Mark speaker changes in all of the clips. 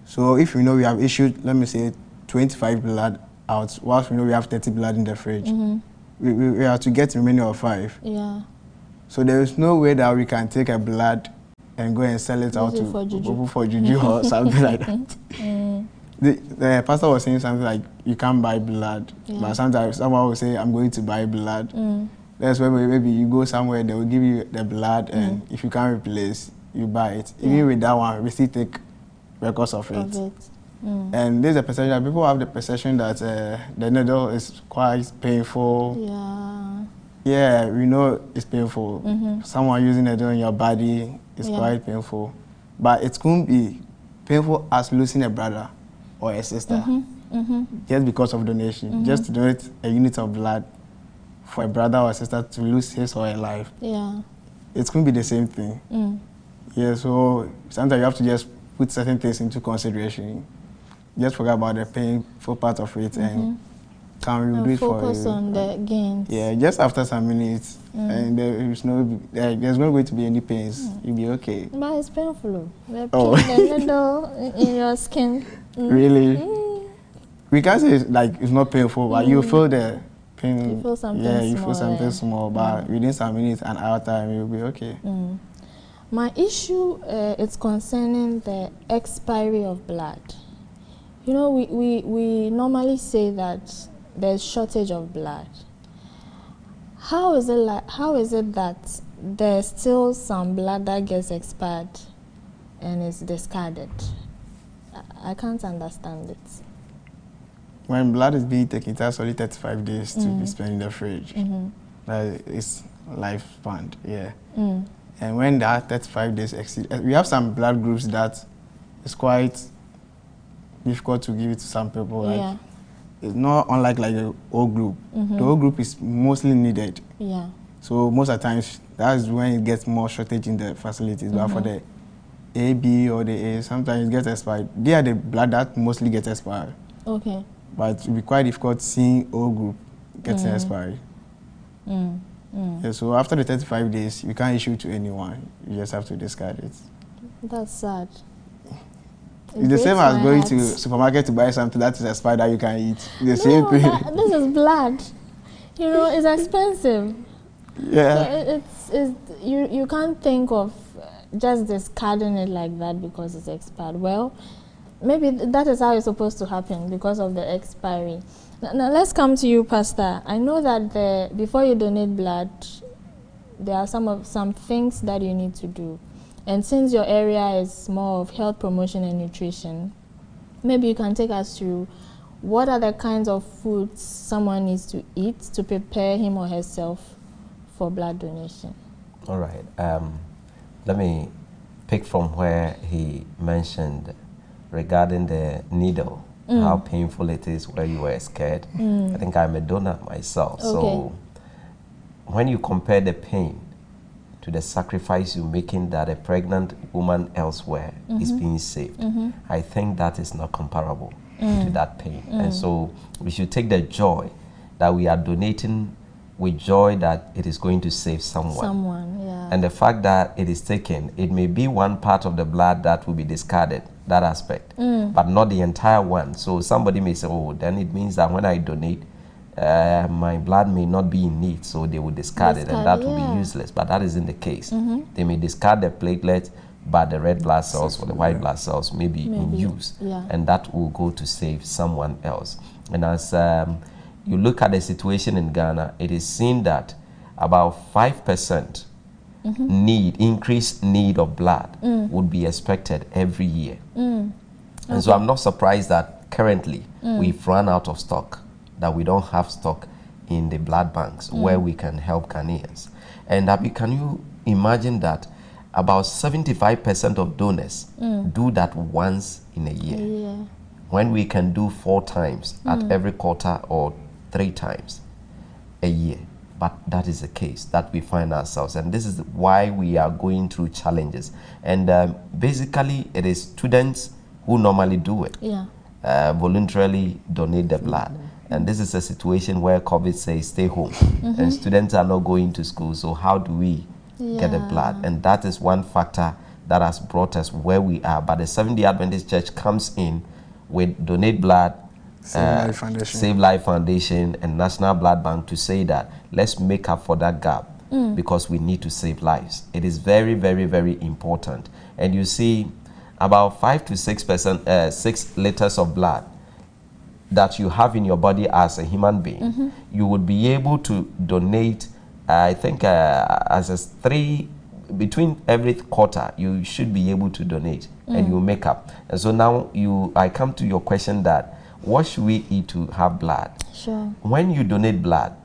Speaker 1: So if we know we have issued, let me say, 25 blood out, whilst we know we have 30 blood in the fridge, we have to get remaining of 5.
Speaker 2: Yeah.
Speaker 1: So there is no way that we can take a blood and go and sell it out to people for juju or something like that. The pastor was saying something like, you can't buy blood. But sometimes someone will say, I'm going to buy blood. That's where maybe you go somewhere, they will give you the blood, and if you can't replace, you buy it. Even with that one, we still take records of it. And there's a perception that people have the perception that the needle is quite painful. Yeah, we know it's painful. Someone using a needle in your body is quite painful. But it couldn't be painful as losing a brother or a sister just because of donation. Just to donate a unit of blood for a brother or a sister to lose his or her life. It couldn't be the same thing. Yeah, so sometimes you have to just put certain things into consideration. Just forget about the painful part of it and can we do it for you.
Speaker 2: Focus on the gains.
Speaker 1: Yeah, just after some minutes, and there's not going to be any pains. You'll be okay.
Speaker 2: But it's painful. The needle in your skin.
Speaker 1: Really? We can't say it's not painful, but you feel the pain.
Speaker 2: You feel something small.
Speaker 1: Yeah, you feel something small, but within some minutes, an hour time, you'll be okay.
Speaker 2: My issue is concerning the expiry of blood. You know, we normally say that there's shortage of blood. How is it that there's still some blood that gets expired and is discarded? I can't understand it.
Speaker 1: When blood is being taken, it has only 35 days to be spent in the fridge. It's lifespan, yeah. And when that 35 days exceed, we have some blood groups that is quite difficult to give it to some people. Like, it's not unlike like the O group. The O group is mostly needed. So most of the times, that's when it gets more shortage in the facilities. But for the A, B, or the A, sometimes it gets expired. They are the blood that mostly gets expired. But it will be quite difficult seeing O group getting expired. Yeah, so after the 35 days, you can't issue to anyone. You just have to discard it.
Speaker 2: That's sad.
Speaker 1: It's the same as going to supermarket to buy something that is expired that you can eat. The same thing.
Speaker 2: This is blood. You know, it's expensive.
Speaker 1: Yeah.
Speaker 2: So you can't think of just discarding it like that because it's expired. Well, maybe that is how it's supposed to happen because of the expiry. Now let's come to you, Pastor. I know that before you donate blood, there are some things that you need to do. And since your area is more of health promotion and nutrition, maybe you can take us through what are the kinds of foods someone needs to eat to prepare him or herself for blood donation.
Speaker 3: All right. Let me pick from where he mentioned regarding the needle, how painful it is where you were scared. I think I'm a donor myself. So when you compare the pain to the sacrifice you're making that a pregnant woman elsewhere is being saved, I think that is not comparable to that pain. And so we should take the joy that we are donating with joy that it is going to save someone. And the fact that it is taken, it may be one part of the blood that will be discarded, that aspect, but not the entire one. So somebody may say, oh, then it means that when I donate, my blood may not be in need, so they will discard it, and that will be useless. But that isn't the case. They may discard the platelets, but the red blood cells or the white blood cells may be in use, and that will go to save someone else. And as you look at the situation in Ghana, it is seen that about 5% increased need of blood would be expected every year. And so I'm not surprised that currently we've run out of stock, that we don't have stock in the blood banks where we can help Ghanaians. And can you imagine that about 75% of donors do that once in a year, when we can do 4 times at every quarter or 3 times a year? But that is the case that we find ourselves, and this is why we are going through challenges. And basically it is students who normally do it, voluntarily donate the blood. And this is a situation where COVID says stay home, and students are not going to school, so how do we get the blood? And that is one factor that has brought us where we are. But the Seventh-day Adventist Church comes in with Donate Blood, Save Life Foundation, and National Blood Bank to say that let's make up for that gap because we need to save lives. It is very, very, very important. And you see, about 5 to 6%, 6 liters of blood that you have in your body as a human being, you would be able to donate, I think, as a 3, between every quarter, you should be able to donate and you make up. And so now I come to your question that, what should we eat to have blood?
Speaker 2: Sure.
Speaker 3: When you donate blood,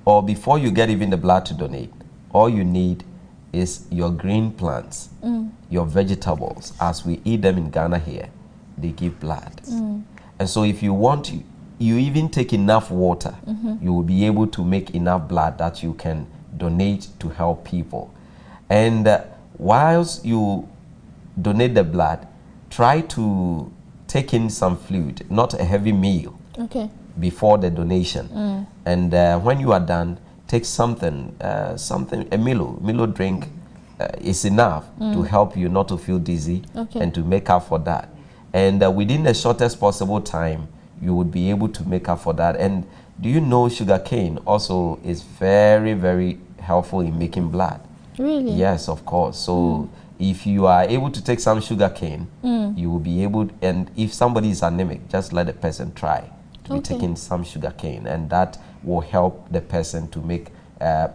Speaker 3: or before you get even the blood to donate, all you need is your green plants, your vegetables. As we eat them in Ghana here, they give blood. And so if you want to, you even take enough water, you will be able to make enough blood that you can donate to help people. And whilst you donate the blood, try to take in some fluid, not a heavy meal, before the donation. And when you are done, take something, a Milo drink is enough to help you not to feel dizzy and to make up for that. And within the shortest possible time, you would be able to make up for that. And do you know sugarcane also is very, very helpful in making blood?
Speaker 2: Really?
Speaker 3: Yes, of course. So if you are able to take some sugarcane, you will be able, and if somebody is anemic, just let the person try to be taking some sugarcane, and that will help the person to make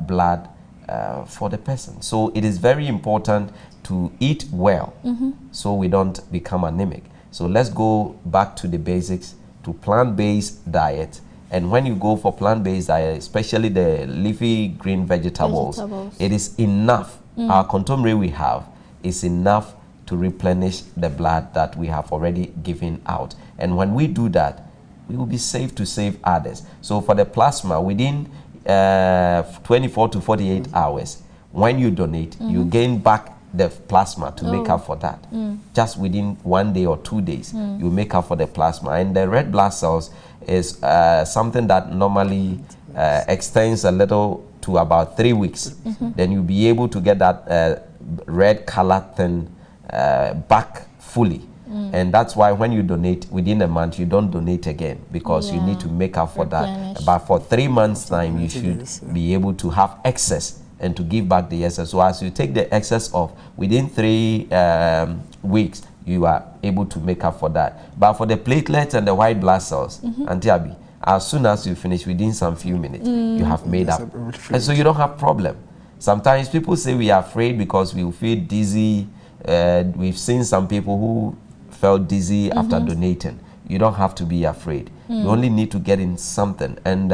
Speaker 3: blood for the person. So it is very important to eat well so we don't become anemic. So let's go back to the basics, to plant-based diet. And when you go for plant-based diet, especially the leafy green vegetables, it is enough. Our contomere we have is enough to replenish the blood that we have already given out. And when we do that, we will be safe to save others. So for the plasma, within 24 to 48 hours, when you donate, you gain back the plasma to make up for that. Just within 1 day or 2 days, you make up for the plasma. And the red blood cells is something that normally extends a little to about 3 weeks. Then you'll be able to get that red color thing back fully. And that's why when you donate within a month, you don't donate again, because you need to make up for that. But for 3 months time, you should be able to have excess and to give back the excess. So as you take the excess off, within 3 weeks, you are able to make up for that. But for the platelets and the white blood cells, Auntie Abby, as soon as you finish, within some few minutes, you have made up. And so you don't have problem. Sometimes people say we are afraid because we feel dizzy. We've seen some people who felt dizzy after donating. You don't have to be afraid. You only need to get in something. And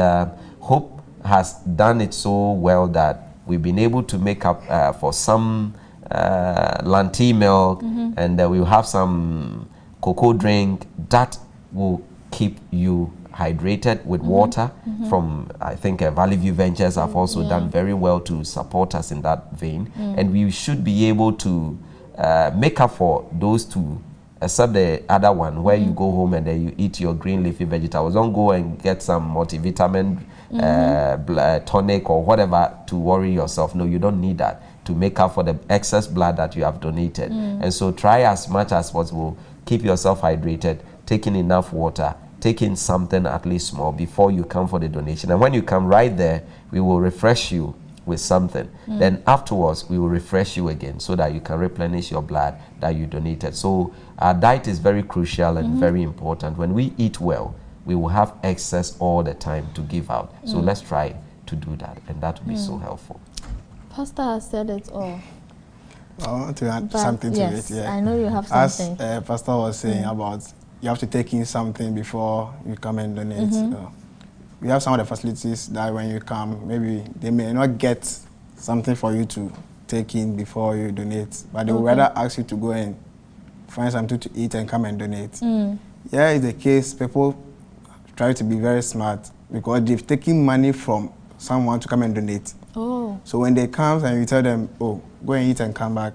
Speaker 3: Hope has done it so well that we've been able to make up for some Lanty milk, and we'll have some cocoa drink that will keep you hydrated with water from, I think, Valley View Ventures have also done very well to support us in that vein. And we should be able to make up for those two, except the other one where you go home and then you eat your green leafy vegetables. Don't go and get some multivitamin tonic or whatever to worry yourself. No, you don't need that to make up for the excess blood that you have donated. And so try as much as possible, keep yourself hydrated, taking enough water, taking something at least small before you come for the donation. And when you come right there, we will refresh you with something. Then afterwards, we will refresh you again so that you can replenish your blood that you donated. So our diet is very crucial and very important. When we eat well, we will have excess all the time to give out. So let's try to do that, and that will be so helpful.
Speaker 2: Pastor has said it all.
Speaker 1: I want to add something to it. Yeah.
Speaker 2: I know you have something.
Speaker 1: As Pastor was saying about you have to take in something before you come and donate. We have some of the facilities that when you come, maybe they may not get something for you to take in before you donate, but they will rather ask you to go and find something to eat and come and donate. Yeah, it's the case. People try to be very smart because they've taken money from someone to come and donate. So when they come and you tell them, oh, go and eat and come back,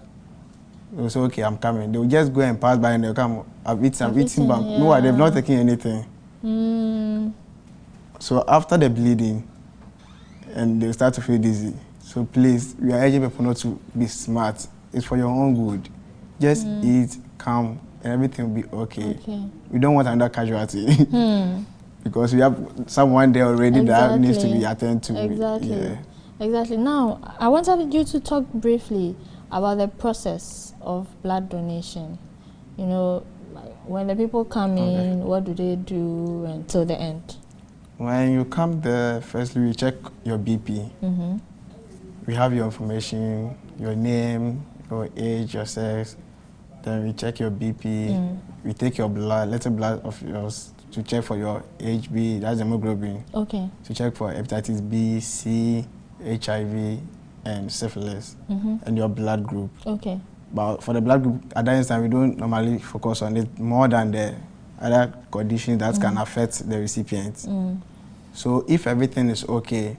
Speaker 1: they'll say, okay, I'm coming. They'll just go and pass by and they'll come, I've eaten back. No, they've not taken anything. So after the bleeding, and they start to feel dizzy. So please, we are urging people not to be smart it's for your own good. Just eat, come, and everything will be okay. We don't want another casualty. Because we have someone there already that needs to be attended to.
Speaker 2: Exactly. Exactly. Now, I wanted you to talk briefly about the process of blood donation. You know, like when the people come in, what do they do until the end?
Speaker 1: When you come there, firstly we check your BP. We have your information, your name, your age, your sex. Then we check your BP. We take your blood, little blood of yours, to check for your HB, that's hemoglobin. To check for hepatitis B, C, HIV, and syphilis, and your blood group. But for the blood group, at that time, we don't normally focus on it more than the other conditions that can affect the recipient. So if everything is okay,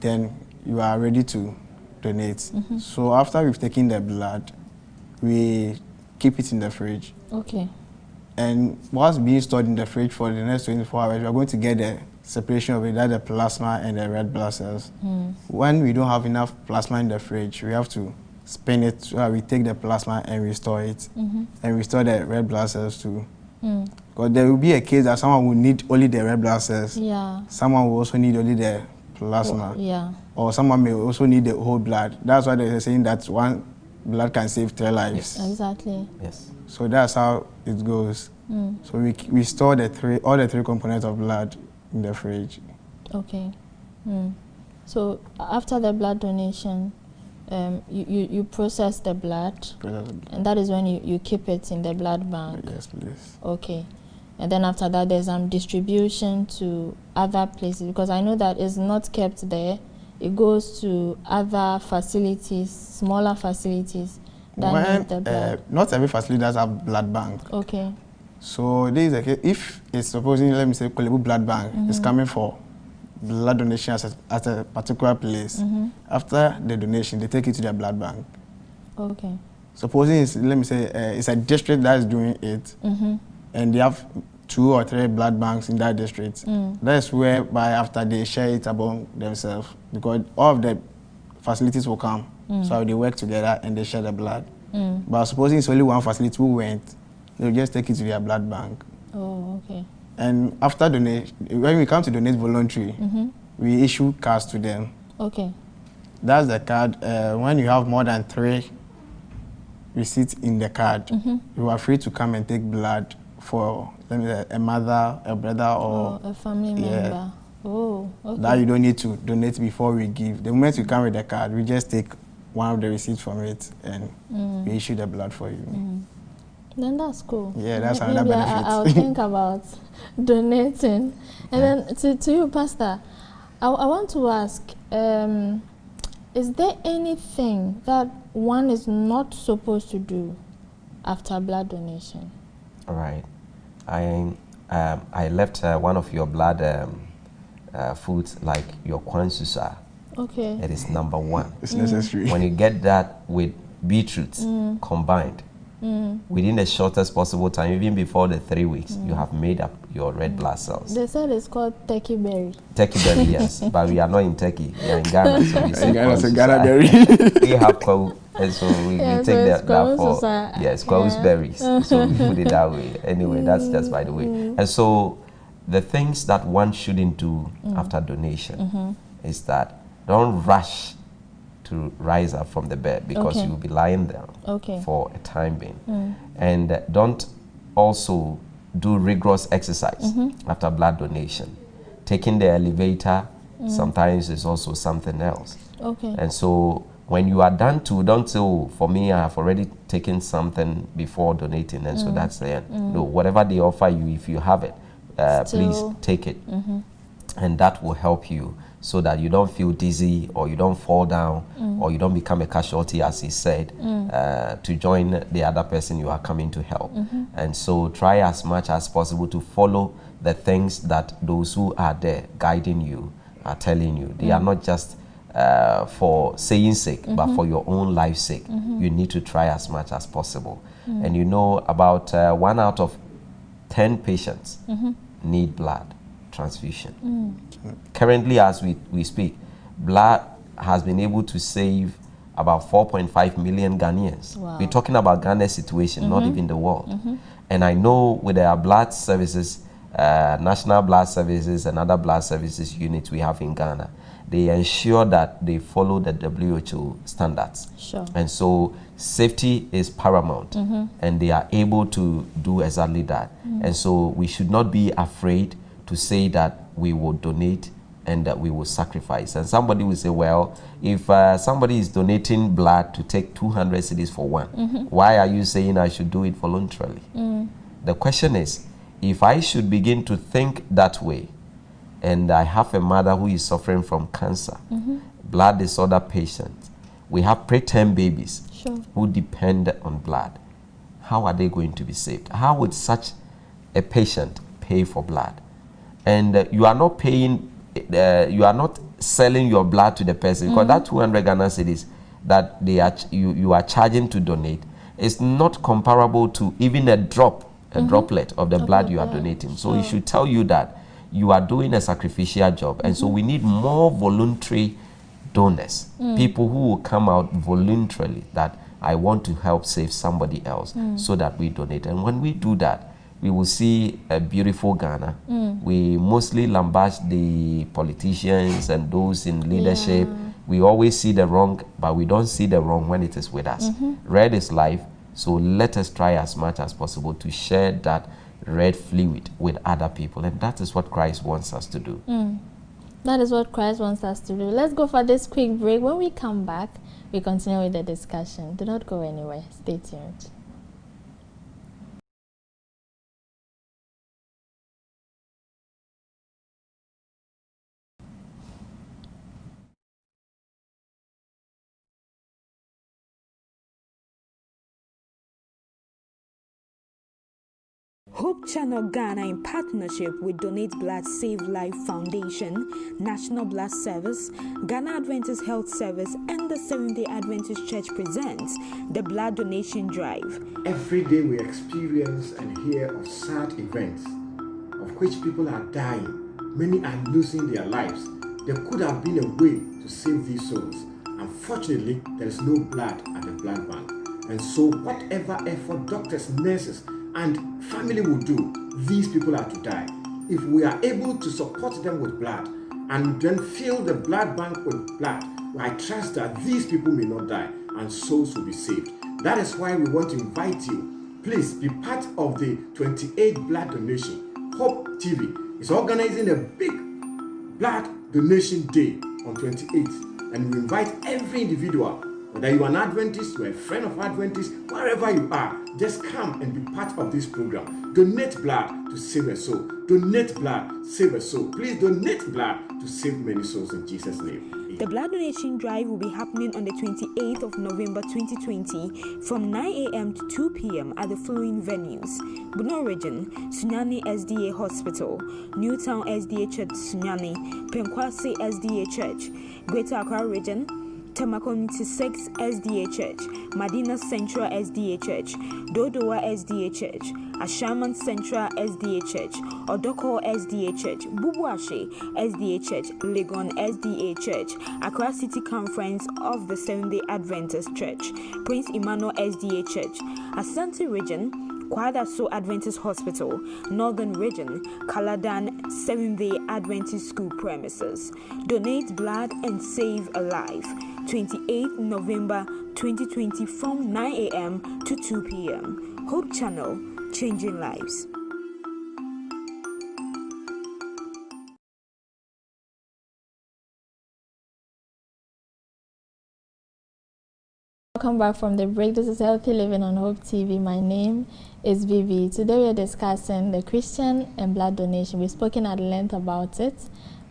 Speaker 1: then you are ready to donate. So after we've taken the blood, we keep it in the fridge. And whilst being stored in the fridge for the next 24 hours, we are going to get the separation of it, that's the plasma and the red blood cells. When we don't have enough plasma in the fridge, we have to spin it so that we take the plasma and restore it. And restore the red blood cells too. Because there will be a case that someone will need only the red blood cells. Someone will also need only the plasma. Or someone may also need the whole blood. That's why they're saying that one blood can save 3 lives.
Speaker 3: Yes.
Speaker 1: So that's how it goes. So we store all the 3 components of blood in the fridge.
Speaker 2: So after the blood donation, you process the blood, and that is when you keep it in the blood bank.
Speaker 1: Yes, please.
Speaker 2: And then after that, there's distribution to other places, because I know that it's not kept there. It goes to other facilities, smaller facilities that need the blood.
Speaker 1: Not every facility does have blood bank. So this is a case, if it's supposing, let me say, Kolebu blood bank is coming for blood donation at a particular place. After the donation, they take it to their blood bank. Supposing it's, let me say, it's a district that is doing it, and they have 2 or 3 blood banks in that district. That's whereby after they share it among themselves, because all of the facilities will come, so they work together and they share the blood. But supposing it's only one facility who went, they'll just take it to their blood bank. And after donation, when we come to donate voluntary, we issue cards to them. That's the card. When you have more than 3 receipts in the card, you are free to come and take blood for, let me say, a mother, a brother, or
Speaker 2: a family member.
Speaker 1: That you don't need to donate before we give. The moment you come with the card, we just take one of the receipts from it and we issue the blood for you.
Speaker 2: Then that's cool.
Speaker 1: Yeah, that's another benefit.
Speaker 2: I'll think about donating. And then to you, Pastor, I want to ask, is there anything that one is not supposed to do after blood donation?
Speaker 3: All right. I left one of your blood foods, like your kwansusa. It is number 1.
Speaker 1: It's necessary.
Speaker 3: When you get that with beetroot combined, within the shortest possible time, even before the 3 weeks, you have made up your red blood cells.
Speaker 2: They said it's called turkey berry.
Speaker 3: Turkey berry, yes, but we are not in Turkey. We are in Ghana, so we say
Speaker 1: Ghana berry.
Speaker 3: We have kwawu, and so we take that for kwawu's berries. So we put it that way. Anyway, that's just by the way. And so the things that one shouldn't do after donation is that don't rush to rise up from the bed, because you will be lying down for a time being. And don't also do rigorous exercise after blood donation. Taking the elevator sometimes is also something else. And so when you are done to, don't say, oh, for me, I have already taken something before donating, and so that's the end. No, whatever they offer you, if you have it, please take it. And that will help you, so that you don't feel dizzy, or you don't fall down, or you don't become a casualty, as he said, to join the other person you are coming to help. And so try as much as possible to follow the things that those who are there guiding you are telling you. They are not just for saying sake, but for your own life's sake. You need to try as much as possible. And you know, about 1 out of 10 patients need blood transfusion. Currently, as we speak, blood has been able to save about 4.5 million Ghanaians.
Speaker 2: Wow.
Speaker 3: We're talking about Ghana's situation, not even the world. And I know with our blood services, national blood services and other blood services units we have in Ghana, they ensure that they follow the WHO standards.
Speaker 2: Sure.
Speaker 3: And so safety is paramount, and they are able to do exactly that. And so we should not be afraid to say that we will donate and that we will sacrifice. And somebody will say, well, if somebody is donating blood to take 200 cedis for one, why are you saying I should do it voluntarily? The question is, if I should begin to think that way, and I have a mother who is suffering from cancer, blood disorder patient, we have preterm babies who depend on blood, how are they going to be saved? How would such a patient pay for blood? And you are not paying, you are not selling your blood to the person, because that 200 Ghana cedis that they are you are charging to donate is not comparable to even a droplet of the blood you are donating. So it should tell you that you are doing a sacrificial job. And so we need more voluntary donors, people who will come out voluntarily that I want to help save somebody else, so that we donate. And when we do that, we will see a beautiful Ghana. We mostly lambast the politicians and those in leadership. We always see the wrong, but we don't see the wrong when it is with us. Red is life, so let us try as much as possible to share that red fluid with other people. And that is what Christ wants us to do.
Speaker 2: That is what Christ wants us to do. Let's go for this quick break. When we come back, we continue with the discussion. Do not go anywhere. Stay tuned.
Speaker 4: Hope Channel Ghana, in partnership with Donate Blood Save Life Foundation, National Blood Service, Ghana Adventist Health Service, and the Seventh-day Adventist Church presents the Blood Donation Drive.
Speaker 5: Every day we experience and hear of sad events of which people are dying. Many are losing their lives. There could have been a way to save these souls. Unfortunately, there is no blood at the blood bank. And so whatever effort doctors, nurses, and family will do, these people are to die. If we are able to support them with blood and then fill the blood bank with blood, I trust that these people may not die and souls will be saved. That is why we want to invite you. Please be part of the 28th blood donation. Hope TV is organizing a big blood donation day on 28th, and we invite every individual, whether you are an Adventist, you are a friend of Adventist, wherever you are, just come and be part of this program. Donate blood to save a soul. Donate blood, save a soul. Please donate blood to save many souls in Jesus' name. Amen.
Speaker 4: The blood donation drive will be happening on the 28th of November 2020 from 9 a.m. to 2 p.m. at the following venues: Buno Region, Sunyani SDA Hospital, Newtown SDA Church Sunyani, Penkwase SDA Church, Greater Accra Region, Tema Community 6 SDA Church, Madina Central SDA Church, Dodowa SDA Church, Ashaman Central SDA Church, Odoko SDA Church, Bubuashe SDA Church, Legon SDA Church, Accra City Conference of the Seventh-day Adventist Church, Prince Emmanuel SDA Church, Asante Region, Kwadaso Adventist Hospital, Northern Region, Kaladan Seventh-day Adventist School premises. Donate blood and save a life. 28th November 2020 from 9 a.m. to 2 p.m. Hope Channel, changing lives.
Speaker 2: Welcome back from the break. This is Healthy Living on Hope TV. My name is Vivi. Today we are discussing the Christian and blood donation. We've spoken at length about it.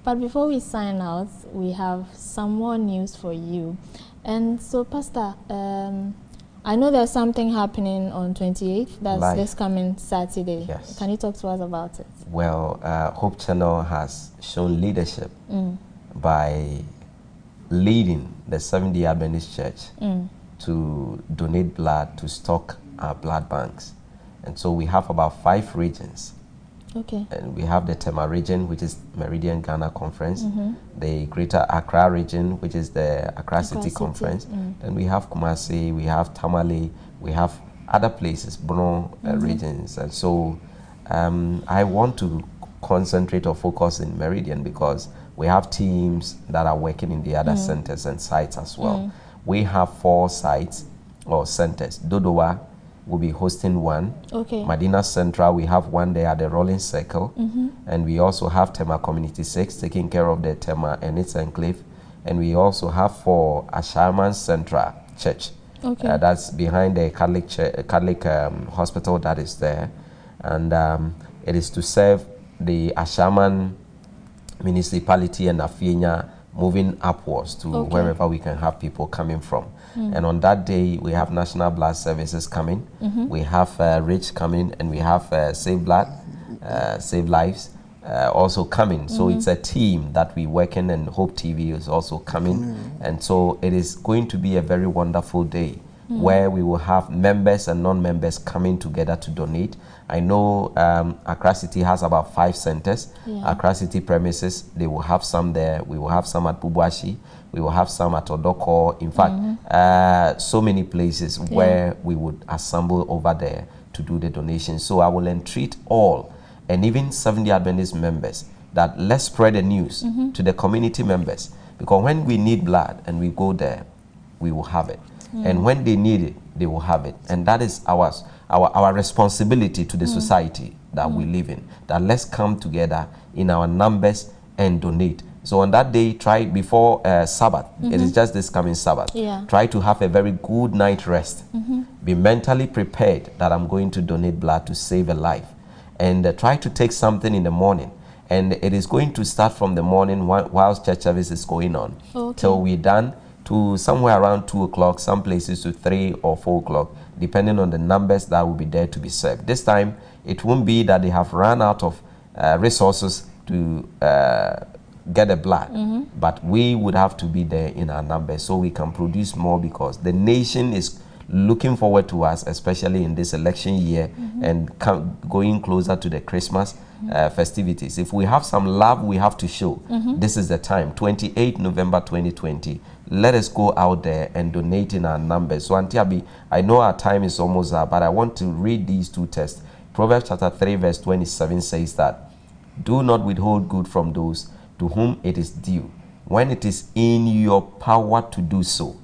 Speaker 2: But before we sign out, we have some more news for you. And so, Pastor, I know there's something happening on 28th. That's this coming Saturday.
Speaker 3: Yes.
Speaker 2: Can you talk to us about it?
Speaker 3: Well, Hope Channel has shown leadership by leading the Seventh-day Adventist Church to donate blood to stock our blood banks. And so we have about 5 regions
Speaker 2: Okay.
Speaker 3: And we have the Tema region, which is Meridian Ghana Conference, the Greater Accra region, which is the Accra City Conference. Then we have Kumasi, we have Tamale, we have other places, Bono regions. And so I want to concentrate or focus in Meridian because we have teams that are working in the other centers and sites as well. We have 4 sites or centers. Dodowa will be hosting one.
Speaker 2: Okay.
Speaker 3: Medina Central, we have one there at the Rolling Circle. And we also have Tema Community 6 taking care of the Tema and its enclave. And we also have for Ashaman Central Church.
Speaker 2: Okay.
Speaker 3: That's behind the Catholic hospital that is there. And it is to serve the Ashaman municipality and Afienya, moving upwards to wherever we can have people coming from. And on that day, we have National Blood Services coming. We have Rich coming, and we have Save Blood, Save Lives also coming. So it's a team that we work in, and Hope TV is also coming. And so it is going to be a very wonderful day where we will have members and non-members coming together to donate. I know Accra City has about 5 centers. Accra City premises, they will have some there. We will have some at Bubuashi. We will have some at Odoko. In fact, so many places where we would assemble over there to do the donation. So I will entreat all, and even Seventh-day Adventist members, that let's spread the news to the community members. Because when we need blood and we go there, we will have it. And when they need it, they will have it. And that is our responsibility to the society that we live in. That let's come together in our numbers and donate. So on that day, try before Sabbath. It is just this coming Sabbath. Try to have a very good night rest. Be mentally prepared that I'm going to donate blood to save a life. And try to take something in the morning. And it is going to start from the morning whilst church service is going on. Till we're done, to somewhere around 2 o'clock, some places to 3 or 4 o'clock, depending on the numbers that will be there to be served. This time, it won't be that they have run out of resources to get the blood, but we would have to be there in our numbers so we can produce more, because the nation is looking forward to us, especially in this election year and going closer to the Christmas festivities. If we have some love we have to show, this is the time, 28 November 2020. Let us go out there and donate in our numbers. So Antiabi, I know our time is almost up, but I want to read these 2 texts. Proverbs chapter 3 verse 27 says that, do not withhold good from those to whom it is due, when it is in your power to do so.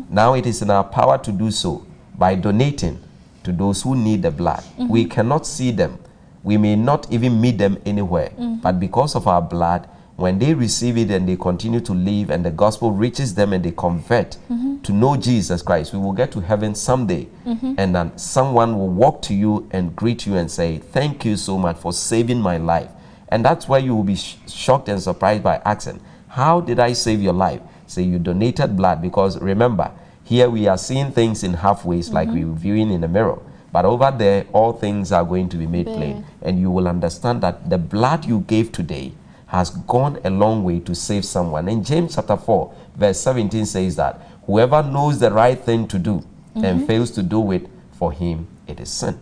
Speaker 3: Now it is in our power to do so by donating to those who need the blood. We cannot see them. We may not even meet them anywhere. But because of our blood, when they receive it and they continue to live and the gospel reaches them and they convert to know Jesus Christ, we will get to heaven someday. And then someone will walk to you and greet you and say, thank you so much for saving my life. And that's why you will be shocked and surprised by asking, how did I save your life? Say you donated blood. Because remember, here we are seeing things in halfways, like we were viewing in a mirror. But over there, all things are going to be made plain. And you will understand that the blood you gave today has gone a long way to save someone. And James chapter 4, verse 17 says that whoever knows the right thing to do and fails to do it, for him it is sin.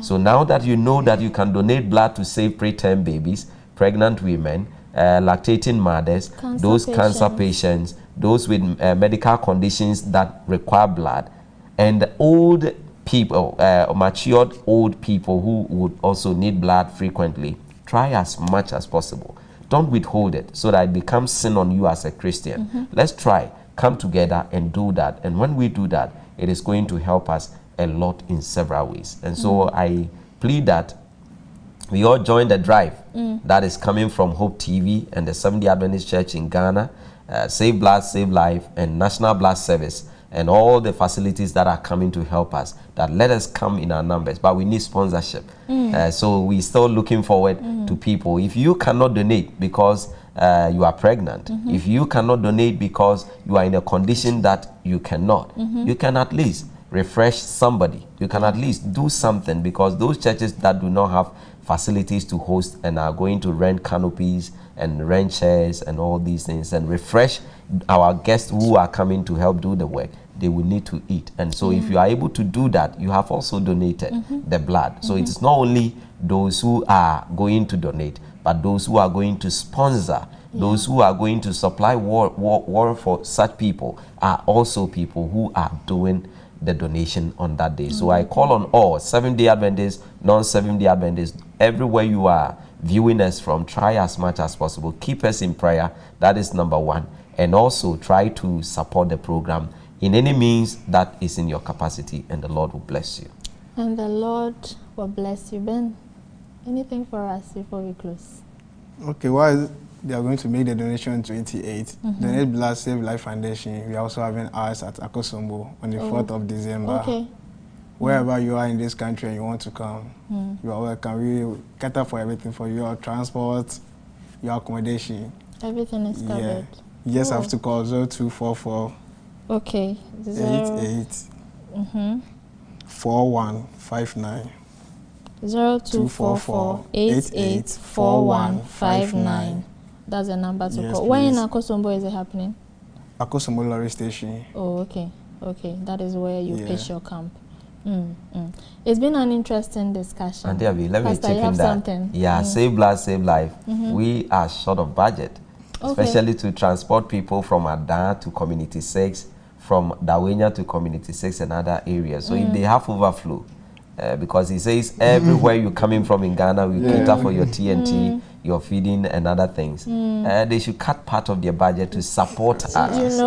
Speaker 3: So now that you know that you can donate blood to save preterm babies, pregnant women, lactating mothers, cancer patients, those with medical conditions that require blood, and old people, matured old people who would also need blood frequently, try as much as possible. Don't withhold it so that it becomes sin on you as a Christian. Let's try, come together and do that. And when we do that, it is going to help us a lot in several ways. And so I plead that we all join the drive that is coming from Hope TV and the Seventh-day Adventist Church in Ghana, Save Blood, Save Life, and National Blood Service, and all the facilities that are coming to help us, that let us come in our numbers. But we need sponsorship. So we're still looking forward to people. If you cannot donate because you are pregnant, if you cannot donate because you are in a condition that you cannot, you can at least refresh somebody. You can at least do something, because those churches that do not have facilities to host and are going to rent canopies and rent chairs and all these things and refresh our guests who are coming to help do the work, they will need to eat. And so if you are able to do that, you have also donated the blood. So it is not only those who are going to donate, but those who are going to sponsor, those who are going to supply water for such people are also people who are doing the donation on that day. So I call on all Seventh-day Adventists, non-Seventh-day Adventists, everywhere you are viewing us from, try as much as possible. Keep us in prayer. That is number one. And also try to support the program in any means that is in your capacity, and the Lord will bless you.
Speaker 2: And the Lord will bless you. Ben, anything for us before we close?
Speaker 1: Okay, while they are going to make the donation on 28th, Donate Blood Save Life Foundation, we are also having ours at Akosombo on the 4th of December. Okay. Wherever you are in this country and you want to come, you are welcome. We will cater for everything for your transport, your accommodation.
Speaker 2: Everything is covered.
Speaker 1: You just have to call 0244
Speaker 2: 88
Speaker 1: 4159.
Speaker 2: 0244 88 4159. That's the number to call. Where in Akosombo is it happening?
Speaker 1: Akosombo Lorry Station.
Speaker 2: Oh, okay. Okay, that is where you pitch your camp. It's been an interesting discussion.
Speaker 3: And let me chip in that.
Speaker 2: Something?
Speaker 3: Yeah, Save Blood, Save Life. We are short of budget, especially to transport people from Adan to Community 6, from Dawenya to Community 6 and other areas. So if they have overflow, because he says everywhere you're coming from in Ghana, we cater for your TNT, your feeding and other things. They should cut part of their budget to support us,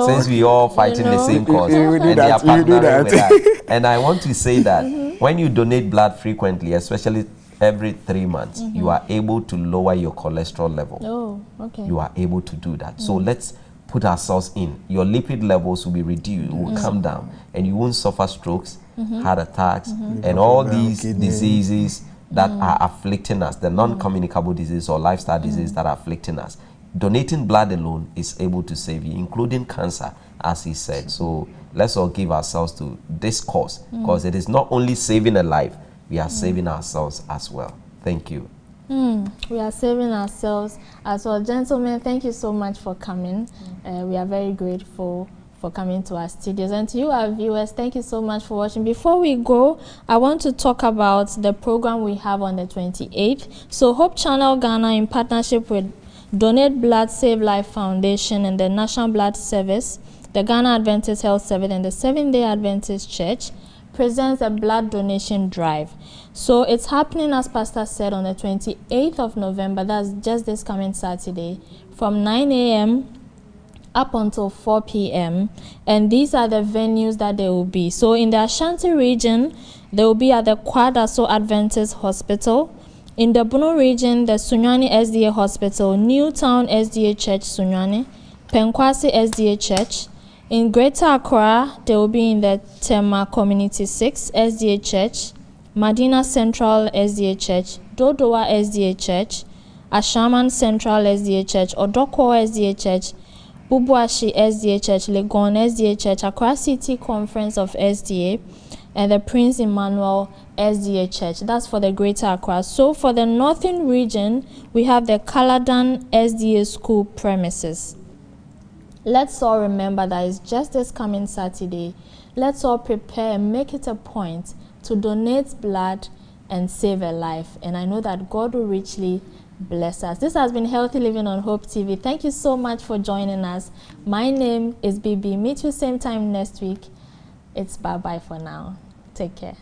Speaker 3: since we all fighting the same cause, and they are partnering with us. And I want to say that when you donate blood frequently, especially every 3 months, you are able to lower your cholesterol level.
Speaker 2: Oh, okay.
Speaker 3: You are able to do that. So let's put ourselves in. Your lipid levels will be reduced, will come down, and you won't suffer strokes, heart attacks, and all these diseases that are afflicting us, the non-communicable disease or lifestyle disease that are afflicting us. Donating blood alone is able to save you, including cancer, as he said. So let's all give ourselves to this cause, because it is not only saving a life, we are saving ourselves as well. Thank you.
Speaker 2: We are saving ourselves as well. Gentlemen, thank you so much for coming. We are very grateful for coming to our studios. And to you, our viewers, thank you so much for watching. Before we go, I want to talk about the program we have on the 28th. So Hope Channel Ghana, in partnership with Donate Blood Save Life Foundation and the National Blood Service, the Ghana Adventist Health Service, and the Seventh-day Adventist Church, presents a blood donation drive. So it's happening, as Pastor said, on the 28th of November. That's just this coming Saturday, from 9 a.m. up until 4 p.m. And these are the venues that they will be. So in the Ashanti region, they will be at the Kwadaso Adventist Hospital. In the Bono region, the Sunyani SDA Hospital, Newtown SDA Church Sunyani, Penkwasi SDA Church. In Greater Accra, they will be in the Tema Community 6 SDA Church, Madina Central SDA Church, Dodowa SDA Church, Ashaman Central SDA Church, Odoko SDA Church, Bubuashi SDA Church, Legon SDA Church, Accra City Conference of SDA, and the Prince Emmanuel SDA Church. That's for the Greater Accra. So for the Northern region, we have the Caladan SDA School premises. Let's all remember that it's just this coming Saturday. Let's all prepare and make it a point to donate blood and save a life. And I know that God will richly bless us. This has been Healthy Living on Hope TV. Thank you so much for joining us. My name is Bibi. Meet you same time next week. It's bye-bye for now. Take care.